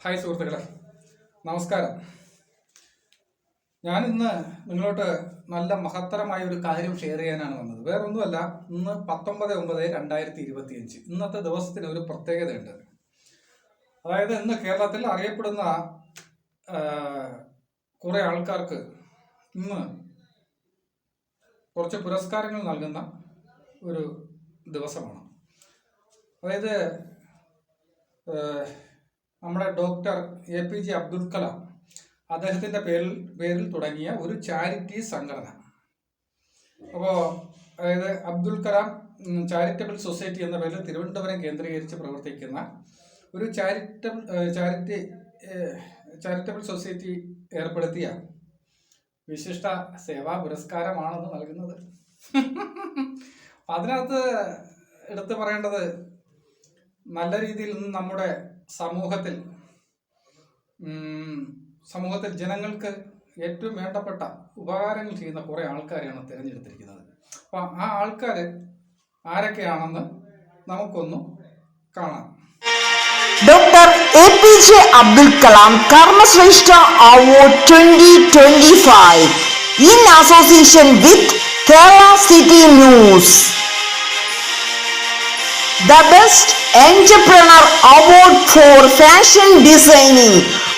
Hi സുഹൃത്തുക്കളെ, നമസ്കാരം. ഞാനിന്ന് നിങ്ങളോട് നല്ല മഹത്തരമായ ഒരു കാര്യം ഷെയർ ചെയ്യാനാണ് വന്നത്. വേറൊന്നുമല്ല, ഇന്ന് 19/9/2025 ഇന്നത്തെ ദിവസത്തിന് ഒരു പ്രത്യേകതയുണ്ട്. അതായത് ഇന്ന് കേരളത്തിൽ അറിയപ്പെടുന്ന കുറെ ആൾക്കാർക്ക് ഇന്ന് കുറച്ച് പുരസ്കാരങ്ങൾ നൽകുന്ന ഒരു ദിവസമാണ്. അതായത് നമ്മുടെ ഡോക്ടർ APJ അബ്ദുൽ കലാം അദ്ദേഹത്തിൻ്റെ പേരിൽ തുടങ്ങിയ ഒരു ചാരിറ്റി സംഘടന. അപ്പോൾ അതായത് അബ്ദുൽ കലാം ചാരിറ്റബിൾ സൊസൈറ്റി എന്ന പേരിൽ തിരുവനന്തപുരം കേന്ദ്രീകരിച്ച് പ്രവർത്തിക്കുന്ന ഒരു ചാരിറ്റബിൾ സൊസൈറ്റി ഏർപ്പെടുത്തിയ വിശിഷ്ട സേവാ പുരസ്കാരമാണെന്ന് നൽകുന്നത്. അതിനകത്ത് എടുത്തു പറയേണ്ടത്, നല്ല രീതിയിൽ നമ്മുടെ സമൂഹത്തിൽ ജനങ്ങൾക്ക് ഏറ്റവും വേണ്ടപ്പെട്ട ഉപകാരങ്ങൾ ചെയ്യുന്ന കുറെ ആൾക്കാരെയാണ് തിരഞ്ഞെടുത്തിരിക്കുന്നത്. അപ്പൊ ആ ആൾക്കാർ ആരൊക്കെയാണെന്ന് നമുക്കൊന്ന് കാണാം. Doctor APJ Abdul Kalam Karmashreshta award 2025 in association with Kerala City News. The Best Entrepreneur Award for Fashion Designing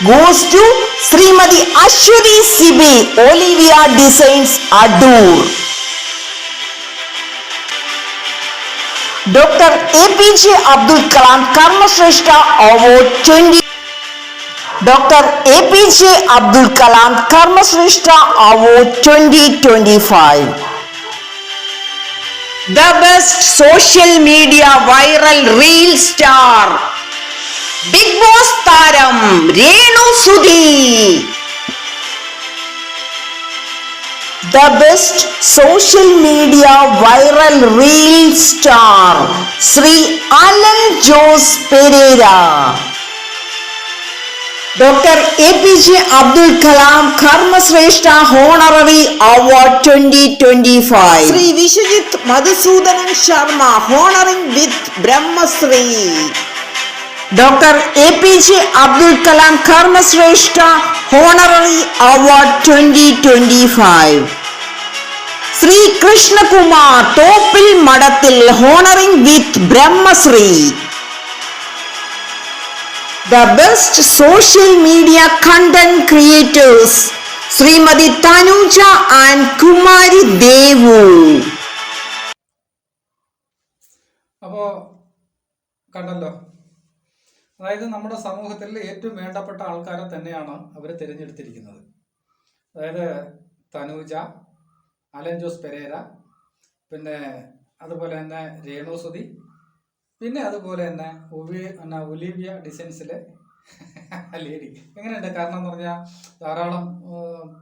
goes to Srimati Ashwari Sibi, Olivia Designs, Adur. Dr. APJ Abdul Kalam Karmashrestha Award 20. Dr. APJ Abdul Kalam Karmashrestha Award 2025. The Best Social Media Viral Reel Star, Big Boss Taram Renu Sudhi. The Best Social Media Viral Reel Star, Sri Alan Jose Pereira. Dr. APJ Abdul Kalam Karmashrestha Honorary Award 2025. Sri Vishwajit Madhusudanan Sharma honoring with Brahmasri. Dr. APJ Abdul Kalam Karmashrestha Honorary Award 2025. Sri Krishna Kumar Topil Madathil honoring with Brahmasri. The Best Social Media Content Creators, Srimati Tanuja and Kumari Devu. അപ്പോൾ കണ്ടല്ലോ, അതായത് നമ്മുടെ സമൂഹത്തിൽ ഏറ്റവും വേണ്ടപ്പെട്ട ആൾക്കാരെ തന്നെയാണ് അവർ തിരഞ്ഞെടുത്തിരിക്കുന്നത്. അതായത് തനൂജ, അലൻ ജോസ് പെരേര, പിന്നെ അതുപോലെ തന്നെ രേണു സുധി, പിന്നെ അതുപോലെ തന്നെ ഒലീവിയ ഡിസൈൻസിലെ ലേഡി. എങ്ങനെയുണ്ട്? കാരണം എന്ന് പറഞ്ഞാൽ ധാരാളം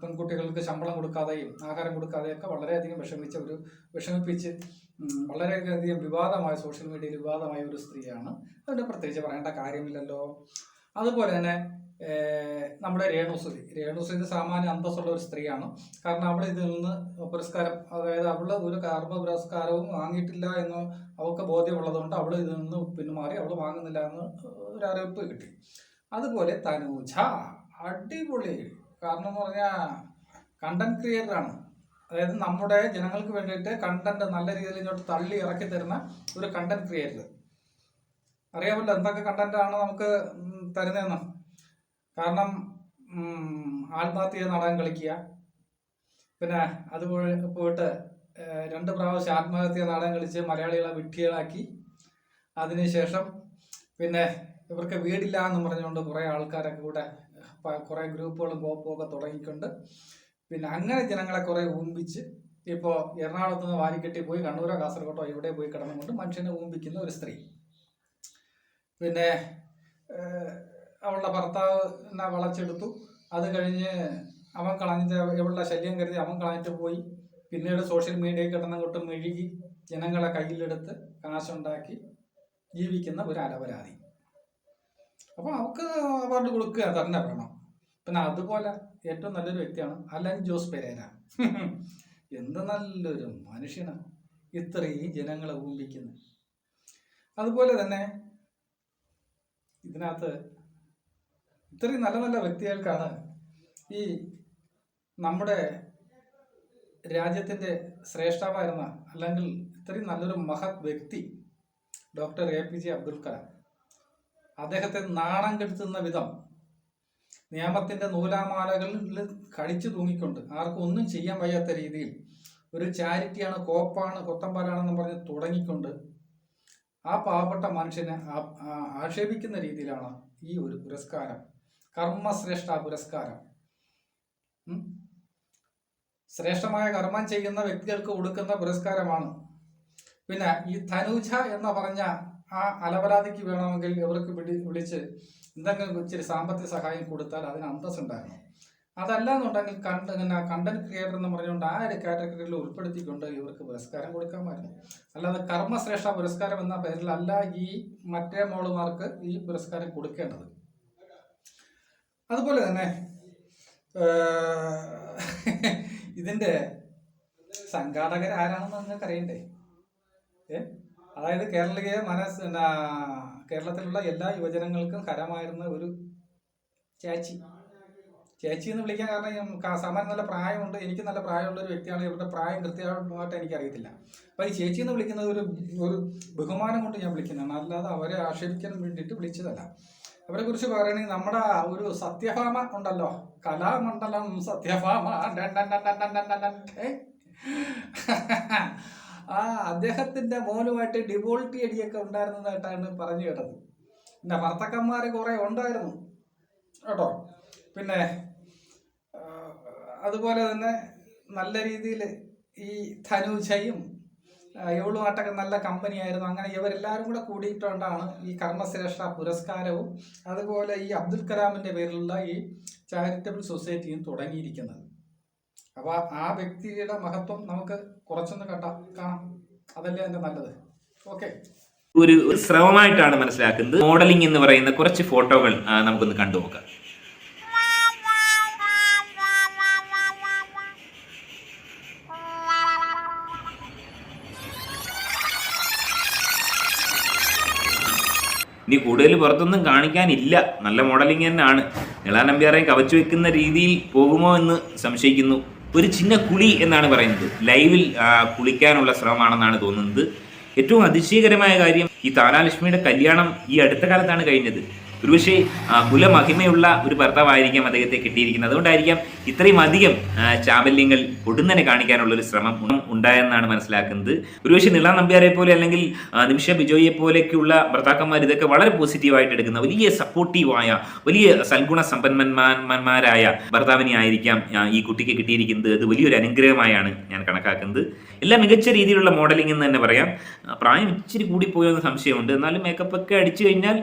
പെൺകുട്ടികൾക്ക് ശമ്പളം കൊടുക്കാതെയും ആഹാരം കൊടുക്കാതെയൊക്കെ വളരെയധികം വിഷമിപ്പിച്ച് വളരെയധികം വിവാദമായ, സോഷ്യൽ മീഡിയയിൽ വിവാദമായ ഒരു സ്ത്രീയാണ്. അതിന് പ്രത്യേകിച്ച് പറയേണ്ട കാര്യമില്ലല്ലോ. അതുപോലെ തന്നെ നമ്മുടെ രേണുസുധി സാമാന്യ അന്തസ്സുള്ള ഒരു സ്ത്രീയാണ്. കാരണം അവൾ ഇതിൽ നിന്ന് പുരസ്കാരം, അതായത് അവൾ ഒരു കർമ്മ പുരസ്കാരവും വാങ്ങിയിട്ടില്ല എന്ന് അവൾക്ക് ബോധ്യമുള്ളതുകൊണ്ട് അവൾ ഇതിൽ നിന്ന് പിന്മാറി, അവൾ വാങ്ങുന്നില്ല എന്ന് ഒരു അറിയിപ്പ് കിട്ടി. അതുപോലെ തനൂജ അടിപൊളി. കാരണം എന്ന് പറഞ്ഞാൽ കണ്ടന്റ് ക്രിയേറ്ററാണ്. അതായത് നമ്മുടെ ജനങ്ങൾക്ക് വേണ്ടിയിട്ട് കണ്ടന്റ് നല്ല രീതിയിൽ ഇങ്ങോട്ട് തള്ളി ഇറക്കി തരുന്ന ഒരു കണ്ടന്റ് ക്രിയേറ്റർ. അറിയാമല്ലോ എന്തൊക്കെ കണ്ടന്റാണ് നമുക്ക് തരുന്നതെന്ന്. കാരണം ആത്മഹത്യ നാടകം കളിക്കുക, പിന്നെ അത് പോയിട്ട് 2 പ്രാവശ്യം ആത്മഹത്യ നാടകം കളിച്ച് മലയാളികളെ വിഡ്ഢികളാക്കി, അതിനുശേഷം പിന്നെ ഇവർക്ക് വീടില്ല എന്ന് പറഞ്ഞുകൊണ്ട് കുറേ ആൾക്കാരൊക്കെ കൂടെ കുറേ ഗ്രൂപ്പുകളും കോപ്പും ഒക്കെ തുടങ്ങിക്കൊണ്ട് പിന്നെ അങ്ങനെ ജനങ്ങളെ കുറേ ഊമ്പിച്ച് ഇപ്പോൾ എറണാകുളത്ത് നിന്ന് വാരിക്കെട്ടി പോയി കണ്ണൂരോ കാസർഗോട്ടോ എവിടെ പോയി കിടന്നുകൊണ്ട് മനുഷ്യനെ ഊമ്പിക്കുന്ന ഒരു സ്ത്രീ. പിന്നെ അവളുടെ ഭർത്താവ് എന്നെ വളച്ചെടുത്തു. അത് കഴിഞ്ഞ് അവൻ കളഞ്ഞിട്ട്, ഇവളുടെ ശല്യം കരുതി അവൻ കളഞ്ഞിട്ട് പോയി. പിന്നീട് സോഷ്യൽ മീഡിയയിൽ കിടന്നങ്ങോട്ട് മെഴുകി ജനങ്ങളെ കയ്യിലെടുത്ത് കാശുണ്ടാക്കി ജീവിക്കുന്ന ഒരു അലവരാതി. അപ്പോൾ അവൾക്ക് അവാർഡ് കൊടുക്കുക തന്നെ വേണം. പിന്നെ അതുപോലെ ഏറ്റവും നല്ലൊരു വ്യക്തിയാണ് അലൻ ജോസ് പെരേര. എന്ത് നല്ലൊരു മനുഷ്യനാണ്, ഇത്രയും ജനങ്ങളെ ഊമ്പിക്കുന്നത്. അതുപോലെ തന്നെ ഇതിനകത്ത് ഇത്രയും നല്ല നല്ല വ്യക്തികൾക്കാണ് ഈ നമ്മുടെ രാജ്യത്തിൻ്റെ ശ്രേഷ്ഠമായിരുന്ന, അല്ലെങ്കിൽ ഇത്രയും നല്ലൊരു മഹത് വ്യക്തി ഡോക്ടർ APJ അബ്ദുൽ കലാം, അദ്ദേഹത്തെ നാണം കെടുത്തുന്ന വിധം നിയമത്തിൻ്റെ നൂലാമാലകളിൽ കടിച്ചു തൂങ്ങിക്കൊണ്ട് ആർക്കും ഒന്നും ചെയ്യാൻ വയ്യാത്ത രീതിയിൽ ഒരു ചാരിറ്റിയാണ്, കോപ്പാണ്, കൊത്തമ്പാലാണെന്ന് പറഞ്ഞ് തുടങ്ങിക്കൊണ്ട് ആ പാവപ്പെട്ട മനുഷ്യനെ ആക്ഷേപിക്കുന്ന രീതിയിലാണ് ഈ ഒരു പുരസ്കാരം, കർമ്മശ്രേഷ്ഠ പുരസ്കാരം. ശ്രേഷ്ഠമായ കർമ്മം ചെയ്യുന്ന വ്യക്തികൾക്ക് കൊടുക്കുന്ന പുരസ്കാരമാണ്. പിന്നെ ഈ തനൂജ എന്ന് പറഞ്ഞ ആ അലവലാതിക്ക് വേണമെങ്കിൽ ഇവർക്ക് വിളിച്ച് എന്തെങ്കിലും ഇച്ചിരി സാമ്പത്തിക സഹായം കൊടുത്താൽ അതിന് അന്തസ്സുണ്ടായിരുന്നു. അതല്ല എന്നുണ്ടെങ്കിൽ കണ്ടന്റ് ക്രിയേറ്റർ എന്ന് പറഞ്ഞുകൊണ്ട് ആ ഒരു കാറ്റഗറിയിൽ ഉൾപ്പെടുത്തിക്കൊണ്ട് ഇവർക്ക് പുരസ്കാരം കൊടുക്കാമായിരുന്നു. അല്ലാതെ കർമ്മശ്രേഷ്ഠ പുരസ്കാരം എന്ന പേരിലല്ല ഈ മറ്റേ മോളുമാർക്ക് ഈ പുരസ്കാരം കൊടുക്കേണ്ടത്. അതുപോലെ തന്നെ ഇതിൻ്റെ സംഘാടകരാരാണെന്ന് നിങ്ങൾക്ക് അറിയണ്ടേ? അതായത് കേരളത്തിലുള്ള എല്ലാ യുവജനങ്ങൾക്കും ഹരമായിരുന്ന ഒരു ചേച്ചി എന്ന് വിളിക്കാൻ കാരണം സാമാന്യം നല്ല പ്രായമുണ്ട്, എനിക്ക് നല്ല പ്രായമുള്ള ഒരു വ്യക്തിയാണ്. ഇവരുടെ പ്രായം കൃത്യമായിട്ട് എനിക്കറിയത്തില്ല. അപ്പോൾ ഈ ചേച്ചി എന്ന് വിളിക്കുന്നത് ഒരു ബഹുമാനം കൊണ്ട് ഞാൻ വിളിക്കുന്നതാണ്, അല്ലാതെ അവരെ ആക്ഷേപിക്കാൻ വേണ്ടിയിട്ട് വിളിച്ചതല്ല. അവരെ കുറിച്ച് പറയുകയാണെങ്കിൽ നമ്മുടെ ഒരു സത്യഭാമ ഉണ്ടല്ലോ, കലാമണ്ഡലം സത്യഭാമ, ആ അദ്ദേഹത്തിൻ്റെ മോനുമായിട്ട് ഡിവോൾട്ടി അടിയൊക്കെ ഉണ്ടായിരുന്നതായിട്ടാണ് പറഞ്ഞു കേട്ടത്. പിന്നെ ഭർത്തക്കന്മാർ കുറേ ഉണ്ടായിരുന്നു കേട്ടോ. പിന്നെ അതുപോലെ തന്നെ നല്ല രീതിയിൽ ഈ ധനുജയും ഇവളുമായിട്ടൊക്കെ നല്ല കമ്പനിയായിരുന്നു. അങ്ങനെ ഇവരെല്ലാവരും കൂടെ കൂടിയിട്ടുകൊണ്ടാണ് ഈ കർമ്മശ്രേഷ്ഠ പുരസ്കാരവും അതുപോലെ ഈ അബ്ദുൽ കലാമിൻ്റെ പേരിലുള്ള ഈ ചാരിറ്റബിൾ സൊസൈറ്റിയും തുടങ്ങിയിരിക്കുന്നത്. അപ്പോൾ ആ വ്യക്തിയുടെ മഹത്വം നമുക്ക് കുറച്ചൊന്ന് കാണാം, അതല്ലേ അതിൻ്റെ നല്ലത്. ഓക്കെ, ഒരു ശ്രമമായിട്ടാണ് മനസ്സിലാക്കുന്നത്. മോഡലിംഗ് എന്ന് പറയുന്ന കുറച്ച് ഫോട്ടോകൾ നമുക്കൊന്ന് കണ്ടുനോക്കാം. ഇനി കൂടുതൽ പുറത്തൊന്നും കാണിക്കാനില്ല, നല്ല മോഡലിംഗ് തന്നെയാണ്. നീളാ നമ്പ്യാരെ കവച്ചു വെക്കുന്ന രീതിയിൽ പോകുമോ എന്ന് സംശയിക്കുന്നു. ഒരു ചിന്ന കുളി എന്നാണ് പറയുന്നത്, ലൈവിൽ കുളിക്കാനുള്ള ശ്രമമാണെന്നാണ് തോന്നുന്നത്. ഏറ്റവും അതിശയകരമായ കാര്യം, ഈ താരാലക്ഷ്മിയുടെ കല്യാണം ഈ അടുത്ത കാലത്താണ് കഴിഞ്ഞത്. ഒരുപക്ഷെ കുലമഹിമയുള്ള ഒരു ഭർത്താവായിരിക്കാം അദ്ദേഹത്തെ കിട്ടിയിരിക്കുന്നത്. അതുകൊണ്ടായിരിക്കാം ഇത്രയും അധികം ചാബല്യങ്ങൾ ഒടുന്നനെ കാണിക്കാനുള്ളൊരു ശ്രമം ഉണ്ടായെന്നാണ് മനസ്സിലാക്കുന്നത്. ഒരുപക്ഷെ നീളാ നമ്പ്യാരെ പോലെ അല്ലെങ്കിൽ നിമിഷ ബിജോയെ പോലെയൊക്കെയുള്ള ഭർത്താക്കന്മാർ ഇതൊക്കെ വളരെ പോസിറ്റീവായിട്ട് എടുക്കുന്ന വലിയ സപ്പോർട്ടീവായ വലിയ സൽഗുണ സമ്പന്നന്മാരായ ഭർത്താവിനെ ആയിരിക്കാം ഈ കുട്ടിക്ക് കിട്ടിയിരിക്കുന്നത്. അത് വലിയൊരു അനുഗ്രഹമായാണ് ഞാൻ കണക്കാക്കുന്നത്. എല്ലാം മികച്ച രീതിയിലുള്ള മോഡലിംഗ് എന്ന് തന്നെ പറയാം. പ്രായം ഇച്ചിരി കൂടിപ്പോയോ എന്ന് സംശയമുണ്ട്. എന്നാലും മേക്കപ്പ് ഒക്കെ അടിച്ചു കഴിഞ്ഞാൽ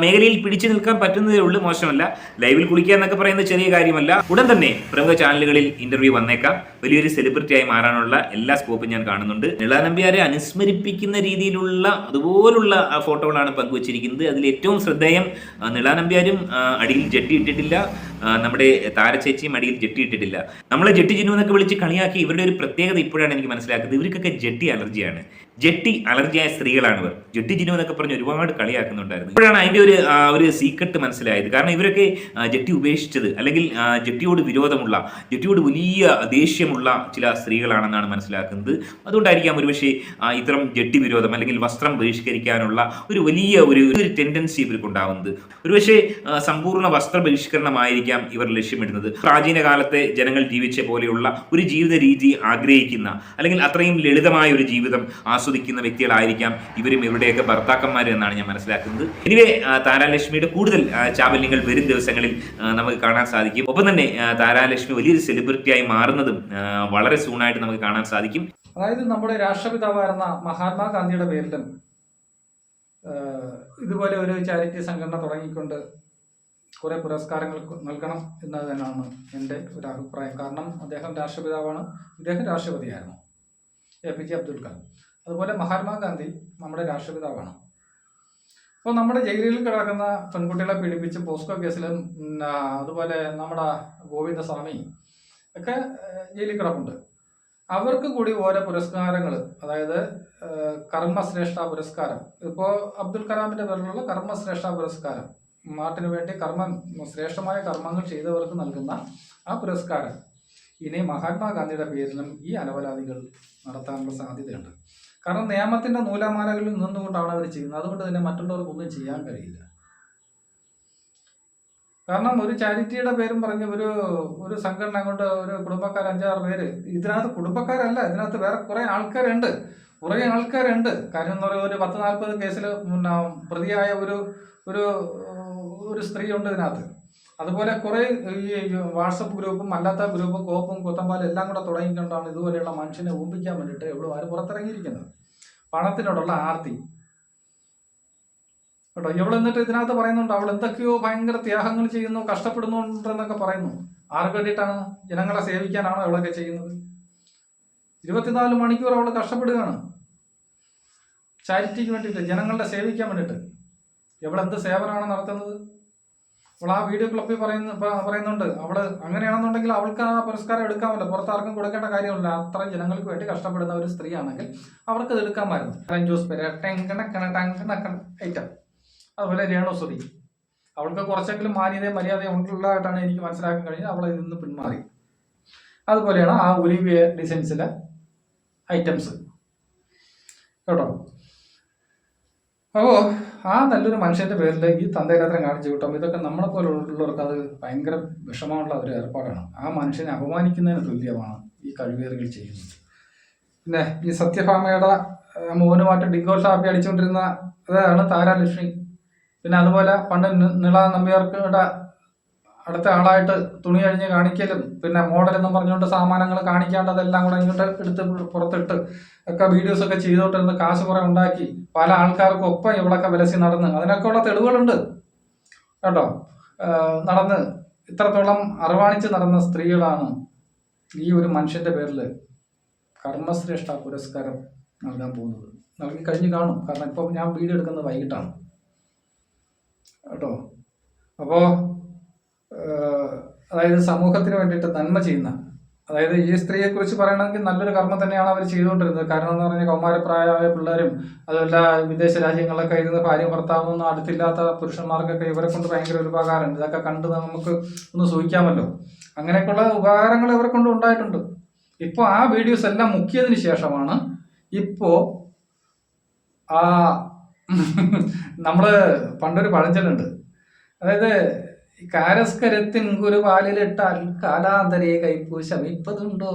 മേഖലയിൽ പിടിച്ചു നിൽക്കാൻ പറ്റുന്നതേ ഉള്ളൂ, മോശമല്ല. ലൈവിൽ കുളിക്കുക എന്നൊക്കെ പറയുന്നത് ചെറിയ കാര്യമല്ല. ഉടൻ തന്നെ പ്രമുഖ ചാനലുകളിൽ ഇന്റർവ്യൂ വന്നേക്കാം. വലിയൊരു സെലിബ്രിറ്റിയായി മാറാനുള്ള എല്ലാ സ്കോപ്പും ഞാൻ കാണുന്നുണ്ട്. നീളാ നമ്പ്യാരെ അനുസ്മരിപ്പിക്കുന്ന രീതിയിലുള്ള അതുപോലുള്ള ഫോട്ടോകളാണ് പങ്കുവച്ചിരിക്കുന്നത്. അതിൽ ഏറ്റവും ശ്രദ്ധേയം, നീളാ നമ്പ്യാരും അടിയിൽ ജെട്ടി ഇട്ടിട്ടില്ല, നമ്മുടെ താരച്ചേച്ചിയും അടിയിൽ ജെട്ടി ഇട്ടിട്ടില്ല. നമ്മളെ ജെട്ടി ജിനു എന്നൊക്കെ വിളിച്ച് കളിയാക്കി. ഇവരുടെ ഒരു പ്രത്യേകത ഇപ്പോഴാണ് എനിക്ക് മനസ്സിലാക്കുന്നത്, ഇവർക്കൊക്കെ ജെട്ടി അലർജിയാണ്. ജെട്ടി അലർജിയായ സ്ത്രീകളാണ് ഇവർ. ജെട്ടി ജിനു എന്നൊക്കെ പറഞ്ഞ് ഒരുപാട് കളിയാക്കുന്നുണ്ടായിരുന്നു. ഇപ്പോഴാണ് അതിൻ്റെ ഒരു സീക്രട്ട് മനസ്സിലായത്. കാരണം ഇവരൊക്കെ ജെട്ടി ഉപേക്ഷിച്ചത്, അല്ലെങ്കിൽ ജെട്ടിയോട് വിരോധമുള്ള, ജെട്ടിയോട് വലിയ ദേഷ്യമുള്ള ചില സ്ത്രീകളാണെന്നാണ് മനസ്സിലാക്കുന്നത്. അതുകൊണ്ടായിരിക്കാം ഒരുപക്ഷെ ഇത്തരം ജെട്ടി വിരോധം അല്ലെങ്കിൽ വസ്ത്രം ബഹിഷ്കരിക്കാനുള്ള ഒരു വലിയ ഒരു ടെൻഡൻസി ഇവർക്കുണ്ടാവുന്നത്. ഒരുപക്ഷെ സമ്പൂർണ്ണ വസ്ത്ര ബഹിഷ്കരണമായിരിക്കാം ഇവർ ലക്ഷ്യമിടുന്നത്. പ്രാചീന കാലത്തെ ജനങ്ങൾ ജീവിച്ച പോലെയുള്ള ഒരു ജീവിത രീതി ആഗ്രഹിക്കുന്ന, അല്ലെങ്കിൽ അത്രയും ലളിതമായ ഒരു ജീവിതം ആസ്വദിക്കുന്ന വ്യക്തികളായിരിക്കാം ഇവരും ഇവരുടെയൊക്കെ ഭർത്താക്കന്മാർ എന്നാണ് ഞാൻ മനസ്സിലാക്കുന്നത്. എനിവേ, താരാലക്ഷ്മിയുടെ കൂടുതൽ ചാബല്യങ്ങൾ വരും ദിവസങ്ങളിൽ നമുക്ക് കാണാൻ സാധിക്കും. ഒപ്പം തന്നെ താരാലക്ഷ്മി വലിയൊരു സെലിബ്രിറ്റിയായി മാറുന്നതും വളരെ സൂണായിട്ട് നമുക്ക് കാണാൻ സാധിക്കും. അതായത് നമ്മുടെ രാഷ്ട്രപിതാവായിരുന്ന മഹാത്മാഗാന്ധിയുടെ പേരിലും ഇതുപോലെ ഒരു ചാരിറ്റി സംഘടന തുടങ്ങിക്കൊണ്ട് കുറേ പുരസ്കാരങ്ങൾ നൽകണം എന്നത് തന്നെയാണ് എൻ്റെ ഒരു അഭിപ്രായം. കാരണം അദ്ദേഹം രാഷ്ട്രപിതാവാണ്, ഇദ്ദേഹം രാഷ്ട്രപതിയായിരുന്നു, APJ അബ്ദുൽ കലാം. അതുപോലെ മഹാത്മാഗാന്ധി നമ്മുടെ രാഷ്ട്രപിതാവാണ്. അപ്പോൾ നമ്മുടെ ജയിലിൽ കിടക്കുന്ന പെൺകുട്ടികളെ പീഡിപ്പിച്ച് പോസ്കോ കേസിലും അതുപോലെ നമ്മുടെ ഗോവിന്ദസ്വാമി ഒക്കെ ജയിലിൽ കിടപ്പുണ്ട്. അവർക്ക് കൂടി ഓരോ പുരസ്കാരങ്ങൾ, അതായത് കർമ്മശ്രേഷ്ഠ പുരസ്കാരം, ഇപ്പോൾ അബ്ദുൽ കലാമിൻ്റെ പേരിലുള്ള കർമ്മശ്രേഷ്ഠ പുരസ്കാരം നാട്ടിന് വേണ്ടി ശ്രേഷ്ഠമായ കർമ്മങ്ങൾ ചെയ്തവർക്ക് നൽകുന്ന ആ പുരസ്കാരം ഇനി മഹാത്മാഗാന്ധിയുടെ പേരിലും ഈ അലവലാദികൾ നടത്താനുള്ള സാധ്യതയുണ്ട്. കാരണം നിയമത്തിന്റെ നൂലാമാലകളിൽ നിന്നുകൊണ്ടാണ് അവർ ചെയ്യുന്നത്. അതുകൊണ്ട് തന്നെ മറ്റുള്ളവർക്കൊന്നും ചെയ്യാൻ കഴിയില്ല. കാരണം ഒരു ചാരിറ്റിയുടെ പേരും പറഞ്ഞ് ഒരു സംഘടന കൊണ്ട് ഒരു കുടുംബക്കാർ 5-6 പേര്, ഇതിനകത്ത് കുടുംബക്കാരല്ല, ഇതിനകത്ത് വേറെ കുറെ ആൾക്കാരുണ്ട്. കാര്യം എന്ന് പറയുക, ഒരു 10-40 കേസിൽ പ്രതിയായ ഒരു സ്ത്രീ ഉണ്ട് ഇതിനകത്ത്. അതുപോലെ കുറെ ഈ വാട്സപ്പ് ഗ്രൂപ്പും അല്ലാത്ത ഗ്രൂപ്പും കോപ്പും കൊത്തമ്പാലും എല്ലാം കൂടെ തുടങ്ങിക്കൊണ്ടാണ് ഇതുപോലെയുള്ള മനുഷ്യനെ ഊമ്പിക്കാൻ വേണ്ടിയിട്ട് ആര് പുറത്തിറങ്ങിയിരിക്കുന്നത്. പണത്തിനോടുള്ള ആർത്തി കേട്ടോ. എന്നിട്ട് ഇതിനകത്ത് പറയുന്നുണ്ട് അവൾ എന്തൊക്കെയോ ഭയങ്കര ത്യാഗങ്ങൾ ചെയ്യുന്നു, കഷ്ടപ്പെടുന്നുണ്ടെന്നൊക്കെ പറയുന്നു. ആർക്ക് വേണ്ടിയിട്ടാണ്? ജനങ്ങളെ സേവിക്കാനാണോ അവളൊക്കെ ചെയ്യുന്നത്? 24 മണിക്കൂർ അവൾ കഷ്ടപ്പെടുകയാണ് ചാരിറ്റിക്ക് വേണ്ടിയിട്ട്, ജനങ്ങളുടെ സേവിക്കാൻ വേണ്ടിയിട്ട്. എന്ത് സേവനമാണ് നടത്തുന്നത്? അവൾ ആ വീഡിയോ ക്ലിപ്പിൽ പറയുന്നുണ്ട് അവള് അങ്ങനെയാണെന്നുണ്ടെങ്കിൽ അവൾക്ക് ആ പുരസ്കാരം എടുക്കാമല്ലോ, പുറത്താർക്കും കൊടുക്കേണ്ട കാര്യമില്ല. അത്രയും ജനങ്ങൾക്ക് വേണ്ടി കഷ്ടപ്പെടുന്ന ഒരു സ്ത്രീ ആണെങ്കിൽ അവർക്ക് ഇത് എടുക്കാമായിരുന്നു. Juice item. അതുപോലെ രേണുസുതി, അവൾക്ക് കുറച്ചെങ്കിലും മാന്യതയും മര്യാദയും ഉള്ളതായിട്ടാണ് എനിക്ക് മനസ്സിലാക്കാൻ കഴിഞ്ഞത്. അവൾ ഇതിൽ നിന്ന് പിന്മാറി. അതുപോലെയാണ് ആ ഒലിവിയ ഡിസൈൻസിലെ ഐറ്റംസ് കേട്ടോ. അപ്പോൾ ആ നല്ലൊരു മനുഷ്യന്റെ പേരിൽ ഈ തന്തയില്ലാത്തരം കാണിച്ചു കിട്ടും. ഇതൊക്കെ നമ്മളെ പോലുള്ളവർക്ക് അത് ഭയങ്കര വിഷമമുള്ള ഒരു ഏർപ്പാടാണ്. ആ മനുഷ്യനെ അപമാനിക്കുന്നതിന് തുല്യമാണ് ഈ കഴിവേറുകൾ ചെയ്യുന്നത്. പിന്നെ ഈ സത്യഭാമയുടെ മോനുമായിട്ട് ഡിങ്കോഷാപ്പി അടിച്ചുകൊണ്ടിരുന്ന അതാണ് താരാലക്ഷ്മി. പിന്നെ അതുപോലെ പണ്ട് നിള നമ്പ്യാർക്കുടെ അടുത്ത ആളായിട്ട് തുണി കഴിഞ്ഞ് കാണിക്കലും പിന്നെ മോഡൽ എന്നും പറഞ്ഞുകൊണ്ട് സാമാനങ്ങൾ കാണിക്കാണ്ട് അതെല്ലാം കൂടെ ഇങ്ങോട്ട് എടുത്ത് പുറത്തിട്ട് ഒക്കെ വീഡിയോസ് ഒക്കെ ചെയ്തോണ്ടിരുന്ന് കാശ് കുറെ ഉണ്ടാക്കി പല ആൾക്കാർക്കും ഒപ്പം ഇവളൊക്കെ വിലസി നടന്ന് അതിനൊക്കെ ഉള്ള തെളിവുകളുണ്ട് കേട്ടോ. നടന്ന് ഇത്രത്തോളം അർവാണിച്ച് നടന്ന സ്ത്രീകളാണ് ഈ ഒരു മനുഷ്യന്റെ പേരിൽ കർമ്മശ്രേഷ്ഠ പുരസ്കാരം നൽകാൻ പോകുന്നത്. നൽകി കഴിഞ്ഞ് കാണും. കാരണം ഇപ്പം ഞാൻ വീഡിയോ എടുക്കുന്നത് വൈകിട്ടാണ് കേട്ടോ. അപ്പോൾ അതായത് സമൂഹത്തിന് വേണ്ടിയിട്ട് നന്മ ചെയ്യുന്ന, അതായത് ഈ സ്ത്രീയെ കുറിച്ച് പറയണമെങ്കിൽ നല്ലൊരു കർമ്മം തന്നെയാണ് അവർ ചെയ്തുകൊണ്ടിരുന്നത്. കാരണം എന്ന് പറഞ്ഞാൽ കൗമാരപ്രായമായ പിള്ളേരും അതുമല്ല വിദേശ രാജ്യങ്ങളിലൊക്കെ ഇരുന്ന് ഭാര്യ ഭർത്താവൊന്നും അടുത്തില്ലാത്ത പുരുഷന്മാർക്കൊക്കെ ഇവരെ കൊണ്ട് ഭയങ്കര ഒരു ഉപകാരമുണ്ട്. ഇതൊക്കെ കണ്ട് നമുക്ക് ഒന്ന് സൂഹിക്കാമല്ലോ. അങ്ങനെയൊക്കെയുള്ള ഉപകാരങ്ങൾ ഇവരെ കൊണ്ട് ഉണ്ടായിട്ടുണ്ട്. ഇപ്പോൾ ആ വീഡിയോസ് എല്ലാം മുക്കിയതിന് ശേഷമാണ് ഇപ്പോൾ ആ നമ്മള് പണ്ടൊരു പഴഞ്ചൊല്ലുണ്ട്, അതായത് കാരസ്കരത്തിൻ കുരുപാലിലിട്ടാൽ കാലാന്തരയെ കൈപ്പൂ ശമിപ്പതുണ്ടോ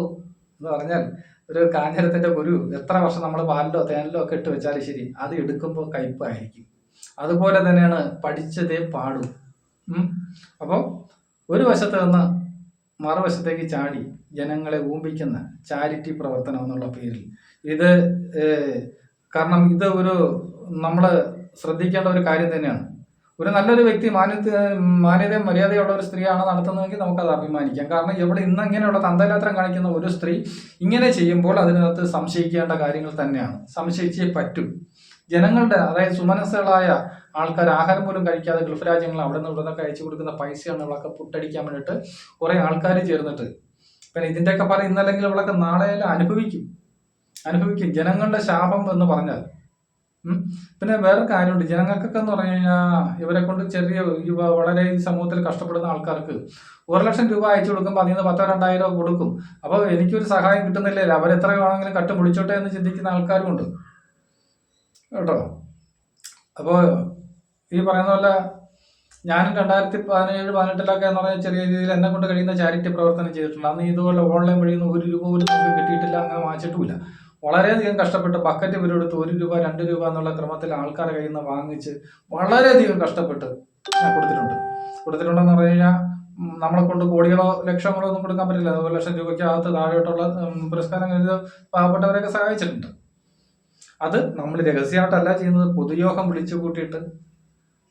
എന്ന് പറഞ്ഞാൽ, ഒരു കാഞ്ഞിരത്തിന്റെ കുരു എത്ര വർഷം നമ്മൾ പാലിലോ തേനിലോ ഒക്കെ ഇട്ട് വെച്ചാലും ശരി, അത് എടുക്കുമ്പോൾ കയ്പായിരിക്കും. അതുപോലെ തന്നെയാണ് പഠിച്ചതേ പാടും. അപ്പോൾ ഒരു വശത്ത് നിന്ന് മറുവശത്തേക്ക് ചാടി ജനങ്ങളെ ഊമ്പിക്കുന്ന ചാരിറ്റി പ്രവർത്തനം എന്നുള്ള പേരിൽ ഇത് കാരണം ഇത് നമ്മൾ ശ്രദ്ധിക്കേണ്ട ഒരു കാര്യം തന്നെയാണ്. ഒരു നല്ലൊരു വ്യക്തി മാന്യതയും മര്യാദയുള്ള ഒരു സ്ത്രീയാണ് നടത്തുന്നതെങ്കിൽ നമുക്കത് അഭിമാനിക്കാം. കാരണം ഇവിടെ ഇന്ന് ഇങ്ങനെയുള്ള തന്തലാത്രം കാണിക്കുന്ന ഒരു സ്ത്രീ ഇങ്ങനെ ചെയ്യുമ്പോൾ അതിനകത്ത് സംശയിക്കേണ്ട കാര്യങ്ങൾ തന്നെയാണ്. സംശയിച്ചേ പറ്റൂ. ജനങ്ങളുടെ, അതായത് സുമനസ്സുകളായ ആൾക്കാർ ആഹാരം പോലും കഴിക്കാതെ ഗൾഫ് രാജ്യങ്ങൾ അവിടെ നിന്ന് ഇവിടെ നിന്നൊക്കെ അയച്ചു കൊടുക്കുന്ന പൈസയാണ് ഇവളൊക്കെ പുട്ടടിക്കാൻ വേണ്ടിയിട്ട് കുറെ ആൾക്കാർ ചേർന്നിട്ട്. പിന്നെ ഇതിൻ്റെയൊക്കെ ഫലം ഇന്നല്ലെങ്കിൽ ഇവളൊക്കെ നാളെയെല്ലാം അനുഭവിക്കും. ജനങ്ങളുടെ ശാപം എന്ന് പറഞ്ഞാൽ. പിന്നെ വേറെ കാര്യമുണ്ട്, ജനങ്ങൾക്കൊക്കെ എന്ന് പറഞ്ഞു കഴിഞ്ഞാൽ ഇവരെ കൊണ്ട് വളരെ ഈ സമൂഹത്തിൽ കഷ്ടപ്പെടുന്ന ആൾക്കാർക്ക് 1 ലക്ഷം രൂപ അയച്ചു കൊടുക്കുമ്പോൾ അതിൽ നിന്ന് 10,000-2,000 കൊടുക്കും. അപ്പോൾ എനിക്കൊരു സഹായം കിട്ടുന്നില്ലേ, അവരെത്ര വേണമെങ്കിലും കട്ട് മുടിച്ചോട്ടെ എന്ന് ചിന്തിക്കുന്ന ആൾക്കാരുമുണ്ട് കേട്ടോ. അപ്പോൾ ഈ പറയുന്ന പോലെ ഞാനും 2017-18 എന്ന് പറഞ്ഞാൽ ചെറിയ രീതിയിൽ എന്നെ കൊണ്ട് കഴിയുന്ന ചാരിറ്റി പ്രവർത്തനം ചെയ്തിട്ടുണ്ട്. അന്ന് ഇതുപോലെ ഓൺലൈൻ വഴി 1 രൂപ പോലും നമുക്ക് കിട്ടിയിട്ടില്ല, അങ്ങനെ വാങ്ങിച്ചിട്ടുമില്ല. വളരെയധികം കഷ്ടപ്പെട്ട് ബക്കറ്റ് ഇവരെടുത്ത് 1 രൂപ 2 രൂപ എന്നുള്ള ക്രമത്തിൽ ആൾക്കാരുടെ കയ്യിൽ നിന്ന് വാങ്ങിച്ച് വളരെയധികം കഷ്ടപ്പെട്ട് കൊടുത്തിട്ടുണ്ടെന്ന് പറഞ്ഞു കഴിഞ്ഞാൽ നമ്മളെ കൊണ്ട് കോടികളോ ലക്ഷങ്ങളോ ഒന്നും കൊടുക്കാൻ പറ്റില്ല. 1 ലക്ഷം രൂപയ്ക്ക് അകത്ത് താഴോട്ടുള്ള പുരസ്കാരം പാവപ്പെട്ടവരെയൊക്കെ സഹായിച്ചിട്ടുണ്ട്. അത് നമ്മൾ രഹസ്യമായിട്ടല്ല ചെയ്യുന്നത്, പൊതുയോഗം വിളിച്ചു കൂട്ടിയിട്ട്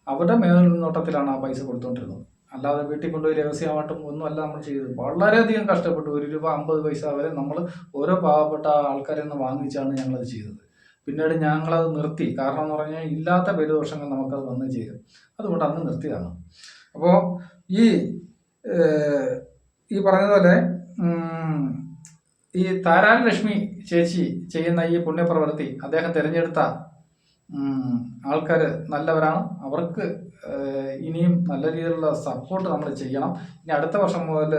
അവരുടെ മേൽനോട്ടത്തിലാണ് ആ പൈസ കൊടുത്തുകൊണ്ടിരുന്നത്. അല്ലാതെ വീട്ടിൽ കൊണ്ടുപോയി രഹസ്യമായിട്ടും ഒന്നുമല്ല നമ്മൾ ചെയ്തത്. വളരെയധികം കഷ്ടപ്പെട്ടു. 1 രൂപ 50 പൈസ വരെ നമ്മൾ ഓരോ പാവപ്പെട്ട ആൾക്കാരിൽ നിന്ന് വാങ്ങിച്ചാണ് ഞങ്ങളത് ചെയ്തത്. പിന്നീട് ഞങ്ങളത് നിർത്തി. കാരണം എന്ന് പറഞ്ഞാൽ ഇല്ലാത്ത പെരുദോഷങ്ങൾ നമുക്കത് വന്നു ചേരും. അതുകൊണ്ട് അന്ന് നിർത്തിയതാണ്. അപ്പോൾ ഈ പറഞ്ഞതുപോലെ ഈ താരാലക്ഷ്മി ചേച്ചി ചെയ്യുന്ന ഈ പുണ്യപ്രവൃത്തി അദ്ദേഹം തിരഞ്ഞെടുത്ത ആൾക്കാർ നല്ലവരാണ്. അവർക്ക് ഇനിയും നല്ല രീതിയിലുള്ള സപ്പോർട്ട് നമ്മൾ ചെയ്യണം. ഇനി അടുത്ത വർഷം മുതൽ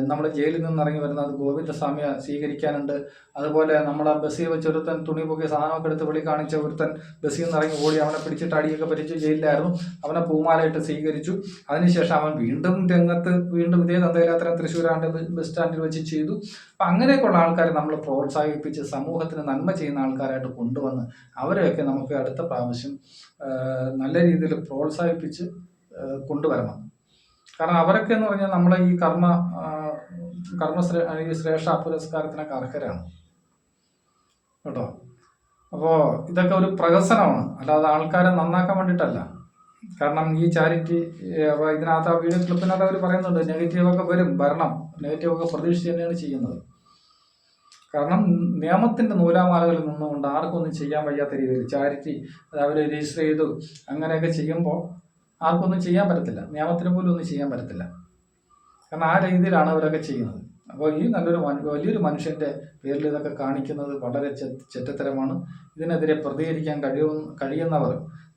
നമ്മൾ ജയിലിൽ നിന്ന് ഇറങ്ങി വരുന്നത് ഗോവിന്ദസ്വാമിയെ സ്വീകരിക്കാനുണ്ട്. അതുപോലെ നമ്മളെ ബസ്സിൽ വെച്ച് ഒരുത്തൻ തുണി പൊക്കിയ സാധനമൊക്കെ എടുത്ത് വിളി കാണിച്ച ഒരുത്തൻ ബസ്സിൽ നിന്ന് ഇറങ്ങി ഓടി, അവനെ പിടിച്ചിട്ട് അടിയൊക്കെ പറ്റിച്ച് ജയിലിലായിരുന്നു. അവനെ പൂമാലയിട്ട് സ്വീകരിച്ചു. അതിനുശേഷം അവൻ വീണ്ടും രംഗത്ത് വീണ്ടും ഇതേ തന്തയിലാത്തരം തൃശ്ശൂരാണ്ട് ബസ് സ്റ്റാൻഡിൽ വെച്ച് ചെയ്തു. അപ്പം അങ്ങനെയൊക്കെയുള്ള ആൾക്കാരെ നമ്മൾ പ്രോത്സാഹിപ്പിച്ച് സമൂഹത്തിന് നന്മ ചെയ്യുന്ന ആൾക്കാരായിട്ട് കൊണ്ടുവന്ന് അവരെയൊക്കെ നമുക്ക് അടുത്ത പ്രാവശ്യം നല്ല രീതിയിൽ പ്രോത്സാഹിപ്പിച്ച് കൊണ്ടുവരണം. കാരണം അവരൊക്കെ എന്ന് പറഞ്ഞാൽ നമ്മളെ ഈ ഈ ശ്രേഷ്ഠ പുരസ്കാരത്തിനൊക്കെ അർഹരാണ് കേട്ടോ. അപ്പോൾ ഇതൊക്കെ ഒരു പ്രഹസനമാണ്, അല്ലാതെ ആൾക്കാരെ നന്നാക്കാൻ വേണ്ടിയിട്ടല്ല. കാരണം ഈ ചാരിറ്റി ഇതിനകത്ത് ആ വീഡിയോ ക്ലിപ്പിനകത്ത് അവർ പറയുന്നുണ്ട് നെഗറ്റീവൊക്കെ വരും, ഭരണം നെഗറ്റീവൊക്കെ പ്രതീക്ഷിച്ച് തന്നെയാണ് ചെയ്യുന്നത്. കാരണം നിയമത്തിൻ്റെ നൂലാമാലകളിൽ നിന്നുകൊണ്ട് ആർക്കൊന്നും ചെയ്യാൻ വയ്യാത്ത രീതിയിൽ ചാരിറ്റി അവർ രജിസ്റ്റർ ചെയ്തു അങ്ങനെയൊക്കെ ചെയ്യുമ്പോൾ ആർക്കൊന്നും ചെയ്യാൻ പറ്റത്തില്ല, നിയമത്തിന് പോലും ഒന്നും ചെയ്യാൻ പറ്റത്തില്ല. കാരണം ആ രീതിയിലാണ് അവരൊക്കെ ചെയ്യുന്നത്. അപ്പോൾ ഈ വലിയൊരു മനുഷ്യൻ്റെ പേരിൽ ഇതൊക്കെ കാണിക്കുന്നത് വളരെ ചെറ്റത്തരമാണ്. ഇതിനെതിരെ പ്രതികരിക്കാൻ കഴിയുന്നവർ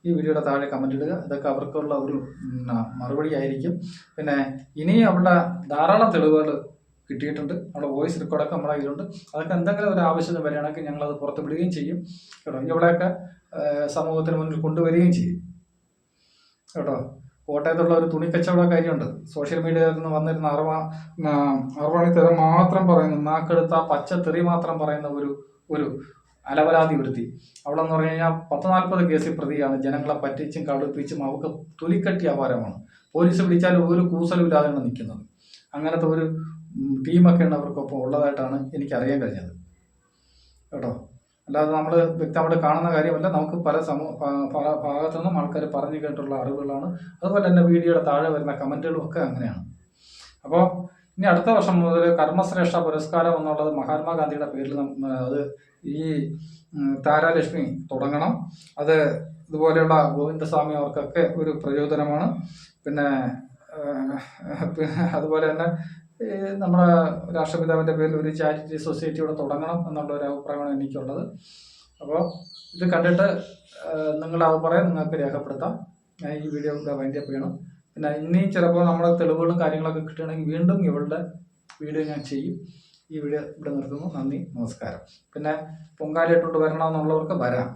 ഈ വീഡിയോയുടെ താഴെ കമൻ്റ് ഇടുക. ഇതൊക്കെ അവർക്കുള്ള ഒരു മറുപടി ആയിരിക്കും. പിന്നെ ഇനിയും അവിടെ ധാരാളം തെളിവുകൾ കിട്ടിയിട്ടുണ്ട്. നമ്മുടെ വോയിസ് റെക്കോർഡൊക്കെ നമ്മുടെ കയ്യിലുണ്ട്. അതൊക്കെ എന്തെങ്കിലും ഒരു ആവശ്യത്തിന് വരികയാണെങ്കിൽ ഞങ്ങളത് പുറത്ത് വിടുകയും ചെയ്യും കേട്ടോ. ഇവിടെയൊക്കെ സമൂഹത്തിന് മുന്നിൽ കൊണ്ടുവരികയും ചെയ്യും കേട്ടോ. കോട്ടയത്തുള്ള ഒരു തുണി കച്ചവടക്കാരിയുണ്ട്, സോഷ്യൽ മീഡിയയിൽ നിന്ന് വന്നിരുന്ന അറുവാണിത്തരം മാത്രം പറയുന്നു, നാക്കെടുത്ത പച്ചത്തെറി മാത്രം പറയുന്ന ഒരു അലവലാതി വരുത്തി. അവളെന്ന് പറഞ്ഞു കഴിഞ്ഞാൽ 10-40 കേസിൽ പ്രതിയാണ്. ജനങ്ങളെ പറ്റിച്ചും കടുപ്പിച്ചും അവർക്ക് തൊലിക്കട്ടി അപാരമാണ്. പോലീസ് പിടിച്ചാൽ ഒരു കൂസലും ഇല്ലാതെയാണ് നിൽക്കുന്നത്. അങ്ങനത്തെ ഒരു ടീമൊക്കെയാണ് അവർക്കൊപ്പം ഉള്ളതായിട്ടാണ് എനിക്കറിയാൻ കഴിഞ്ഞത് കേട്ടോ. അല്ലാതെ നമ്മൾ വ്യക്തമായിട്ട് കാണുന്ന കാര്യമല്ല, നമുക്ക് പല ഭാഗത്തു നിന്നും ആൾക്കാർ പറഞ്ഞു കേട്ടുള്ള അറിവുകളാണ്. അതുപോലെ തന്നെ വീഡിയോയുടെ താഴെ വരുന്ന കമൻറ്റുകളും ഒക്കെ അങ്ങനെയാണ്. അപ്പോൾ ഇനി അടുത്ത വർഷം മുതൽ കർമ്മശ്രേഷ്ഠ പുരസ്കാരം എന്നുള്ളത് മഹാത്മാഗാന്ധിയുടെ പേരിൽ അത് ഈ താരാലക്ഷ്മി തുടങ്ങണം. അത് ഇതുപോലെയുള്ള ഗോവിന്ദസ്വാമി അവർക്കൊക്കെ ഒരു പ്രചോദനമാണ്. പിന്നെ അതുപോലെ തന്നെ നമ്മുടെ രാഷ്ട്രപിതാവിൻ്റെ പേരിൽ ഒരു ചാരിറ്റി സൊസൈറ്റി ഇവിടെ തുടങ്ങണം എന്നുള്ള ഒരു അഭിപ്രായമാണ് എനിക്കുള്ളത്. അപ്പോൾ ഇത് കണ്ടിട്ട് നിങ്ങളുടെ അഭിപ്രായം നിങ്ങൾക്ക് രേഖപ്പെടുത്താം. ഞാൻ ഈ വീഡിയോ ഇവിടെ വൈൻഡപ്പ് ചെയ്യണം. പിന്നെ ഇനിയും ചിലപ്പോൾ നമ്മുടെ തെളിവുകളും കാര്യങ്ങളൊക്കെ കിട്ടുകയാണെങ്കിൽ വീണ്ടും ഇവളുടെ വീഡിയോ ഞാൻ ചെയ്യും. ഈ വീഡിയോ ഇവിടെ നിർത്തുന്നു. നന്ദി, നമസ്കാരം. പിന്നെ പൊങ്കാലയിട്ടുണ്ട് വരണമെന്നുള്ളവർക്ക് വരാം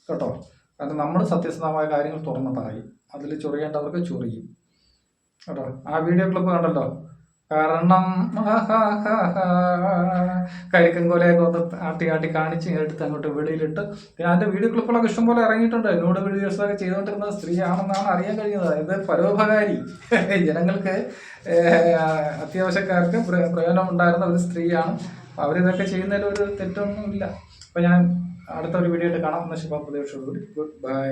കേട്ടോ. കാരണം നമ്മൾ സത്യസന്ധമായ കാര്യങ്ങൾ തുറന്ന് പറയും, അതിൽ ചൊറിയേണ്ടവർക്ക് ചൊറിയും കേട്ടോ. ആ വീഡിയോ ക്ലിപ്പ് കണ്ടല്ലോ, കാരണം കരിക്കൻകൊലയൊക്കെ ഒന്ന് ആട്ടി കാണിച്ച് എടുത്ത് അങ്ങോട്ട് വെളിയിലിട്ട്. പിന്നെ അതിൻ്റെ വീഡിയോ ക്ലിപ്പുകളൊക്കെ ഇഷ്ടംപോലെ ഇറങ്ങിയിട്ടുണ്ട്. എന്നോട് വീഡിയോസൊക്കെ ചെയ്തുകൊണ്ടിരുന്ന സ്ത്രീയാണെന്നാണ് അറിയാൻ കഴിഞ്ഞത്. അതായത് പരോപകാരി, ജനങ്ങൾക്ക് അത്യാവശ്യക്കാർക്ക് പ്രയോജനം ഉണ്ടായിരുന്ന ഒരു സ്ത്രീയാണ്. അവരിതൊക്കെ ചെയ്യുന്നതിൽ ഒരു തെറ്റൊന്നുമില്ല. അപ്പോൾ ഞാൻ അടുത്തൊരു വീഡിയോ ആയിട്ട് കാണാം. ശുഭ പ്രതീക്ഷയോടുകൂടി ഗുഡ് ബൈ.